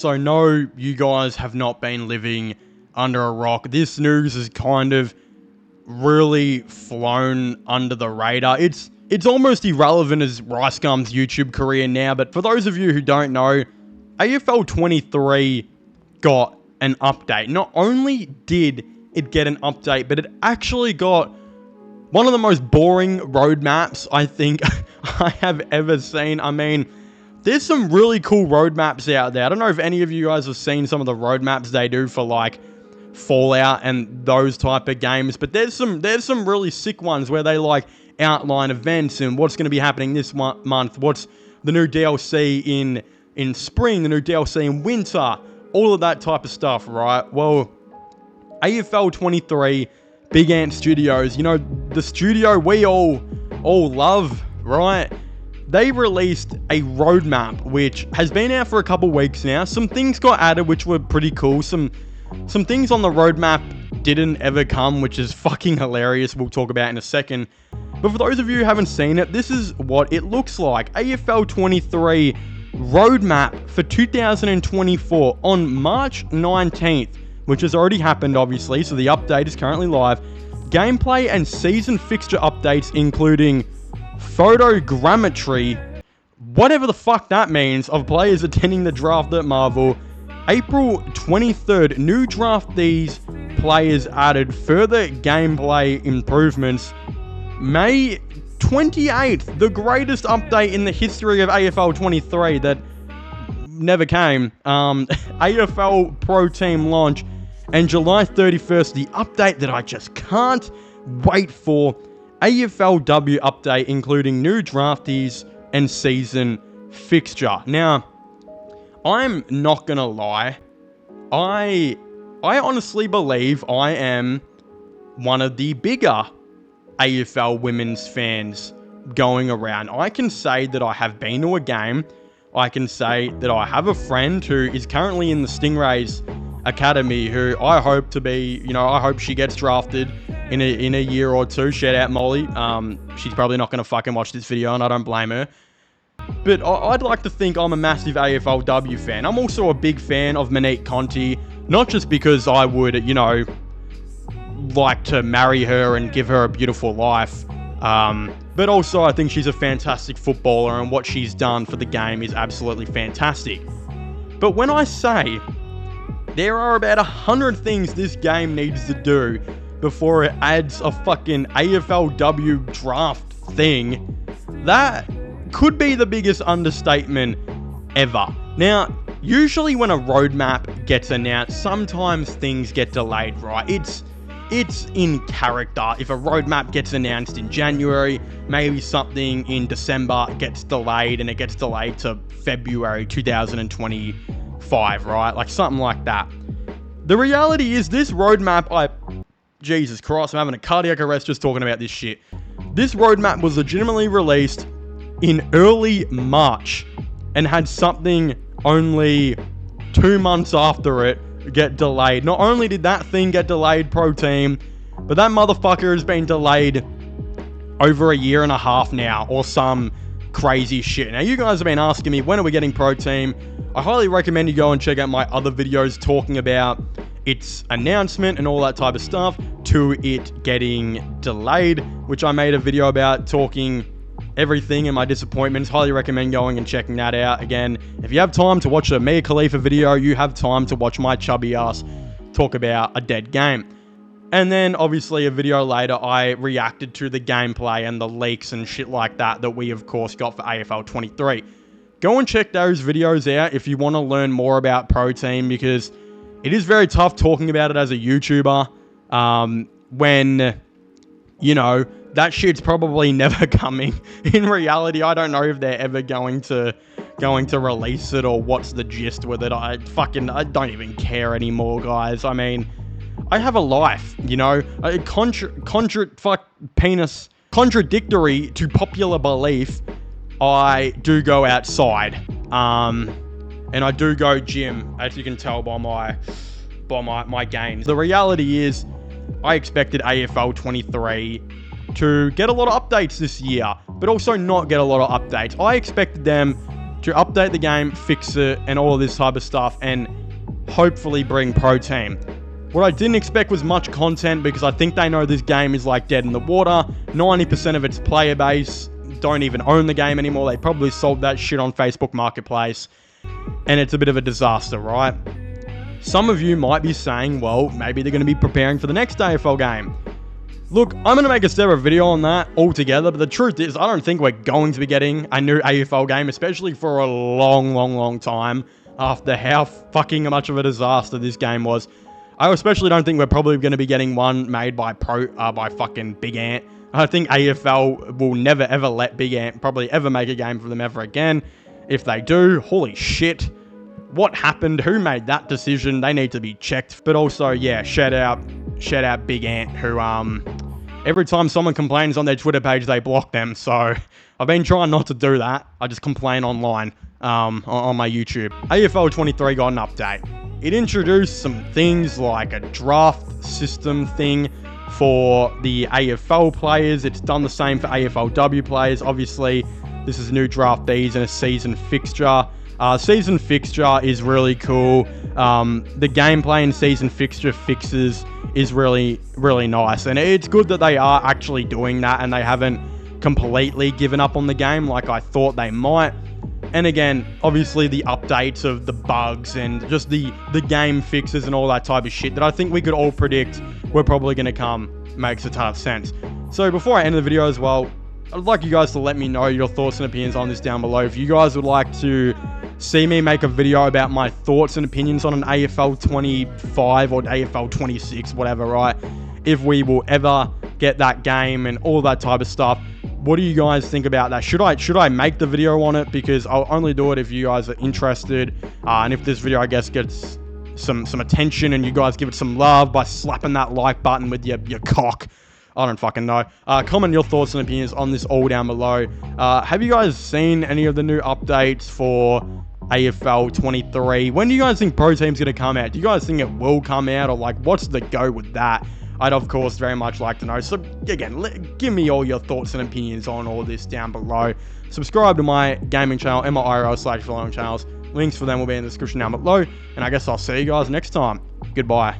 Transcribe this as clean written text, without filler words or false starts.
So no, you guys have not been living under a rock. This news has kind of really flown under the radar. It's almost irrelevant as Rice Gum's YouTube career now, but for those of you who don't know, AFL23 got an update. Not only did it get an update, but it actually got one of the most boring roadmaps I think I have ever seen. I mean, there's some really cool roadmaps out there. I don't know if any of you guys have seen some of the roadmaps they do for like Fallout and those type of games, but there's some really sick ones where they like outline events and what's going to be happening this month, what's the new DLC in spring, the new DLC in winter, all of that type of stuff, right? Well, AFL23, Big Ant Studios, you know, the studio we all love, right? They released a roadmap which has been out for a couple weeks now. Some things got added which were pretty cool. Some things on the roadmap didn't ever come, which is fucking hilarious. We'll talk about in a second. But for those of you who haven't seen it, this is what it looks like. AFL23 roadmap for 2024 on March 19th, which has already happened, obviously, so the update is currently live. Gameplay and season fixture updates, including photogrammetry, whatever the fuck that means, of players attending the draft at Marvel. April 23rd, new draftees players added, further gameplay improvements. May 28th, the greatest update in the history of AFL23 that never came. AFL Pro Team launch. And July 31st, the update that I just can't wait for. AFLW update, including new draftees and season fixture. Now, I'm not gonna lie. I honestly believe I am one of the bigger AFL women's fans going around. I can say that I have been to a game. I can say that I have a friend who is currently in the Stingrays Academy who I hope to be, you know, I hope she gets drafted in a year or two. Shout out Molly. She's probably not going to fucking watch this video and I don't blame her. But I'd like to think I'm a massive AFLW fan. I'm also a big fan of Monique Conti, not just because I would, you know, like to marry her and give her a beautiful life, but also I think she's a fantastic footballer and what she's done for the game is absolutely fantastic. But when I say there are about 100 things this game needs to do before it adds a fucking AFLW draft thing, that could be the biggest understatement ever. Now, usually when a roadmap gets announced, sometimes things get delayed, right? It's in character. If a roadmap gets announced in January, maybe something in December gets delayed and it gets delayed to February 2025, right? Like something like that. The reality is this roadmap, Jesus Christ, I'm having a cardiac arrest just talking about this shit. This roadmap was legitimately released in early March and had something only 2 months after it get delayed. Not only did that thing get delayed, Pro Team, but that motherfucker has been delayed over a year and a half now, or some crazy shit. Now, you guys have been asking me, when are we getting Pro Team? I highly recommend you go and check out my other videos talking about its announcement and all that type of stuff, to it getting delayed, which I made a video about talking everything and my disappointments. Highly recommend going and checking that out. Again, if you have time to watch a Mia Khalifa video, you have time to watch my chubby ass talk about a dead game. And then obviously a video later, I reacted to the gameplay and the leaks and shit like that we of course got for AFL23. Go and check those videos out if you want to learn more about Pro Team, because it is very tough talking about it as a YouTuber when, you know, that shit's probably never coming. In reality, I don't know if they're ever going to release it or what's the gist with it. I don't even care anymore, guys. I mean, I have a life, you know. Contradictory to popular belief, I do go outside, and I do go gym, as you can tell by my gains. The reality is, I expected AFL23 to get a lot of updates this year, but also not get a lot of updates. I expected them to update the game, fix it, and all of this type of stuff, and hopefully bring Pro Team. What I didn't expect was much content, because I think they know this game is like dead in the water. 90% of its player base don't even own the game anymore. They probably sold that shit on Facebook Marketplace, and it's a bit of a disaster, right? Some of you might be saying, well, maybe they're going to be preparing for the next AFL game. Look, I'm going to make a separate video on that altogether, but the truth is, I don't think we're going to be getting a new AFL game, especially for a long time, after how fucking much of a disaster this game was. I especially don't think we're probably going to be getting one made by fucking Big Ant. I think AFL will never ever let Big Ant probably ever make a game for them ever again. If they do, holy shit. What happened? Who made that decision? They need to be checked. But also, yeah, shout out Big Ant, who every time someone complains on their Twitter page, they block them. So I've been trying not to do that. I just complain online on my YouTube. AFL23 got an update. It introduced some things like a draft system thing for the AFL players. It's done the same for AFLW players. Obviously, this is new draftees and a season fixture. Season fixture is really cool. The gameplay and season fixture fixes is really nice. And it's good that they are actually doing that and they haven't completely given up on the game like I thought they might. And again, obviously the updates of the bugs and just the game fixes and all that type of shit that I think we could all predict were probably going to come makes a ton of sense. So before I end the video as well, I'd like you guys to let me know your thoughts and opinions on this down below. If you guys would like to see me make a video about my thoughts and opinions on an AFL25 or AFL26, whatever, right? If we will ever get that game and all that type of stuff. What do you guys think about that? Should I make the video on it? Because I'll only do it if you guys are interested. And if this video, I guess, gets some attention and you guys give it some love by slapping that like button with your cock. I don't fucking know. Comment your thoughts and opinions on this all down below. Have you guys seen any of the new updates for AFL23? When do you guys think Pro Team's going to come out? Do you guys think it will come out? Or like, what's the go with that? I'd, of course, very much like to know. So, again, give me all your thoughts and opinions on all this down below. Subscribe to my gaming channel and my IRL/following channels. Links for them will be in the description down below. And I guess I'll see you guys next time. Goodbye.